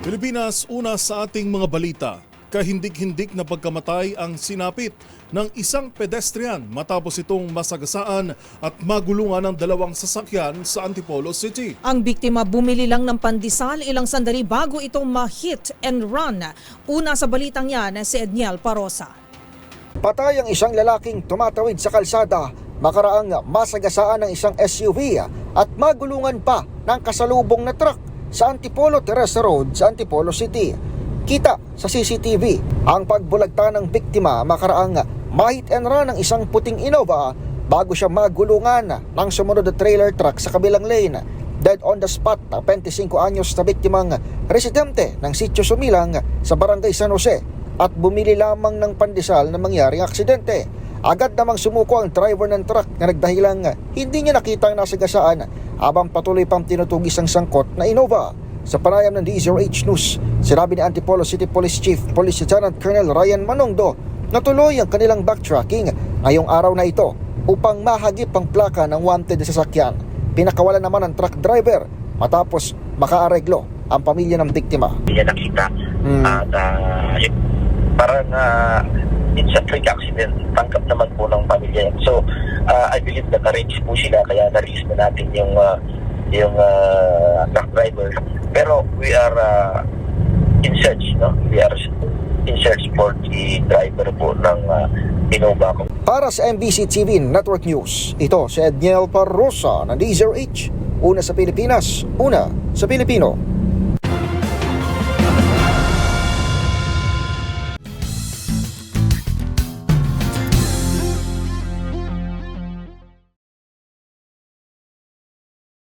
Pilipinas, una sa ating mga balita. Kahindik-hindik na pagkamatay ang sinapit ng isang pedestrian matapos itong masagasaan at magulungan ng dalawang sasakyan sa Antipolo City. Ang biktima bumili lang ng pandesal ilang sandali bago itong ma-hit and run. Una sa balitang yan si Edniel Parosa. Patay ang isang lalaking tumatawid sa kalsada makaraang masagasaan ng isang SUV at magulungan pa ng kasalubong na truck sa Antipolo Teresa Road sa Antipolo City. Kita sa CCTV ang pagbulagta ng biktima makaraang ma-hit and run ng isang puting Innova bago siya magulungan ng sumunod na trailer truck sa kabilang lane. Dead on the spot ang 25 anyos na biktimang residente ng Sitio Sumilang sa Barangay San Jose at bumili lamang ng pandesal na mangyaring aksidente. Agad namang sumuko ang driver ng truck na nagdahilang hindi niya nakita ang nasagasaan habang patuloy pang tinutugis ang sangkot na Innova. Sa panayam ng DZRH News, sinabi ni Antipolo City Police Chief Police Lieutenant Colonel Ryan Manongdo na tuloy ang kanilang backtracking ngayong araw na ito upang mahagip ang plaka ng wanted na sasakyan. Pinakawalan naman ang truck driver matapos makaareglo ang pamilya ng biktima. Hindi niya nakita at parang it's a freak accident. Tangkap naman po ng pamilya. So, I believe na na-range po sila kaya na-release na natin yung truck driver. Pero we are in search, no? We are in search for the driver po ng Innova. Para sa MBC TV Network News, ito si Edniel Parosa ng DZRH. Una sa Pilipinas, una sa Pilipino.